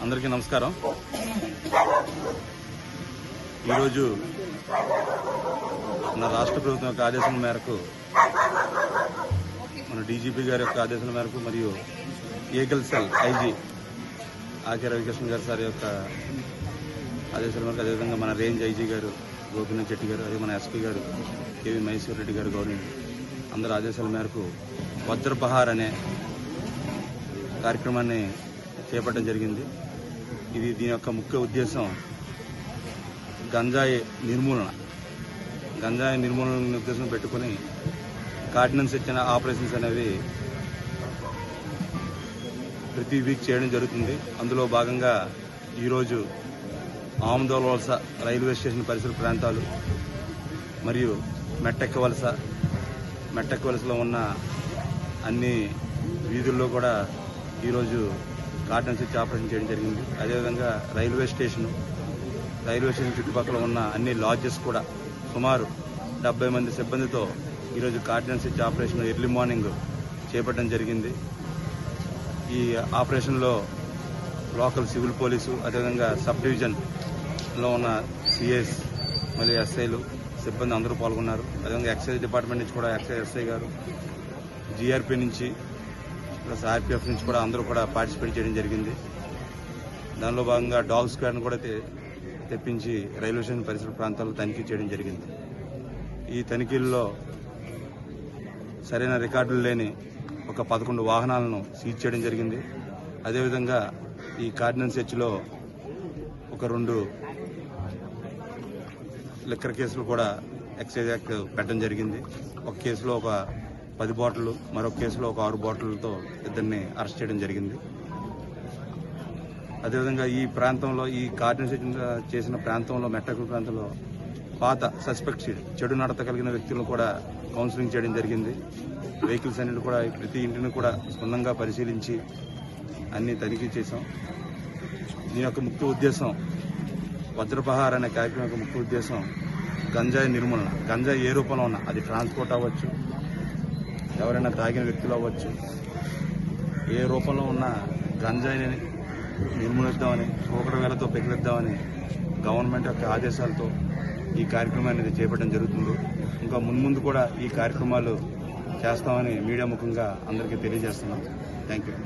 అందరికీ నమస్కారం. ఈరోజు మన రాష్ట్ర ప్రభుత్వం యొక్క ఆదేశాల మేరకు, మన డీజీపీ గారి యొక్క ఆదేశాల మేరకు మరియు ఏగల్ సెల్ ఐజీ ఆకే రవికృష్ణ గారు సార్ యొక్క ఆదేశాల మేరకు, అదేవిధంగా మన రేంజ్ ఐజీ గారు గోపినాథ్ చెట్టి గారు, అదే మన ఎస్పీ గారు కేవీ మహేశ్వర్ రెడ్డి గారు గవర్నమెంట్ అందరి ఆదేశాల మేరకు వజ్రపహార్ అనే కార్యక్రమాన్ని చేపట్టడం జరిగింది. దీని యొక్క ముఖ్య ఉద్దేశం గంజాయి నిర్మూలన ఉద్దేశం పెట్టుకుని కార్డినెన్స్ ఇచ్చిన ఆపరేషన్స్ అనేవి ప్రతి వీక్ చేయడం జరుగుతుంది. అందులో భాగంగా ఈరోజు ఆమదోల వలస రైల్వే స్టేషన్ పరిసర ప్రాంతాలు మరియు మెట్టెక్క వలసలో ఉన్న అన్ని వీధుల్లో కూడా ఈరోజు కార్డినెన్స్ ఇచ్చి ఆపరేషన్ చేయడం జరిగింది. అదేవిధంగా రైల్వే స్టేషన్ చుట్టుపక్కల ఉన్న అన్ని లాడ్జెస్ కూడా సుమారు 70 మంది సిబ్బందితో ఈరోజు కార్డినెన్స్ ఇచ్చి ఆపరేషన్ ఎర్లీ మార్నింగ్ చేపట్టడం జరిగింది. ఈ ఆపరేషన్లో లోకల్ సివిల్ పోలీసు, అదేవిధంగా సబ్ డివిజన్లో ఉన్న సిఎస్ మరియు ఎస్ఐలు సిబ్బంది అందరూ పాల్గొన్నారు. అదేవిధంగా ఎక్సైజ్ డిపార్ట్మెంట్ నుంచి కూడా ఎస్ఐ గారు, జీఆర్పీ నుంచి ప్లస్ ఆర్పీఎఫ్ నుంచి కూడా అందరూ కూడా పార్టిసిపేట్ చేయడం జరిగింది. దానిలో భాగంగా డాగ్ స్క్వాడ్ను కూడా తెప్పించి రైల్వే స్టేషన్ పరిసర ప్రాంతాల్లో తనిఖీ చేయడం జరిగింది. ఈ తనిఖీల్లో సరైన రికార్డులు లేని ఒక 11 వాహనాలను సీజ్ చేయడం జరిగింది. అదేవిధంగా ఈ కార్డినెన్స్ హెచ్లో ఒక 2 లిక్కర్ కేసులు కూడా ఎక్సైజ్ యాక్ట్ పెట్టడం జరిగింది. ఒక కేసులో ఒక 10 బాటిళ్లు, మరొక కేసులో ఒక 6 బాటిళ్లతో ఇద్దరిని అరెస్ట్ చేయడం జరిగింది. అదేవిధంగా ఈ ప్రాంతంలో, ఈ కార్డినెన్స్ చేసిన ప్రాంతంలో, మెట్టకు ప్రాంతంలో పాత సస్పెక్ట్ చెడు నడత కలిగిన వ్యక్తులను కూడా కౌన్సిలింగ్ చేయడం జరిగింది. వెహికల్స్ అన్నింటి కూడా ప్రతి ఇంటిని కూడా క్షుణ్ణంగా పరిశీలించి అన్ని తనిఖీ చేశాం. దీని యొక్క ముఖ్య ఉద్దేశం, వజ్రపహార్ అనే కార్యక్రమం యొక్క ముఖ్య ఉద్దేశం గంజాయి నిర్మూలన. గంజాయి ఏ రూపంలో ఉన్నా, అది ట్రాన్స్పోర్ట్ అవ్వచ్చు, ఎవరైనా తాగిన వ్యక్తులు అవ్వచ్చు, ఏ రూపంలో ఉన్న గంజాయిని నిర్మూలిద్దామని, ఒకరి వేలతో పెకిలిద్దామని గవర్నమెంట్ యొక్క ఆదేశాలతో ఈ కార్యక్రమాన్ని చేపట్టడం జరుగుతుంది. ఇంకా మున్ముందు కూడా ఈ కార్యక్రమాలు చేస్తామని మీడియా ముఖంగా అందరికీ తెలియజేస్తున్నాం. Thank you.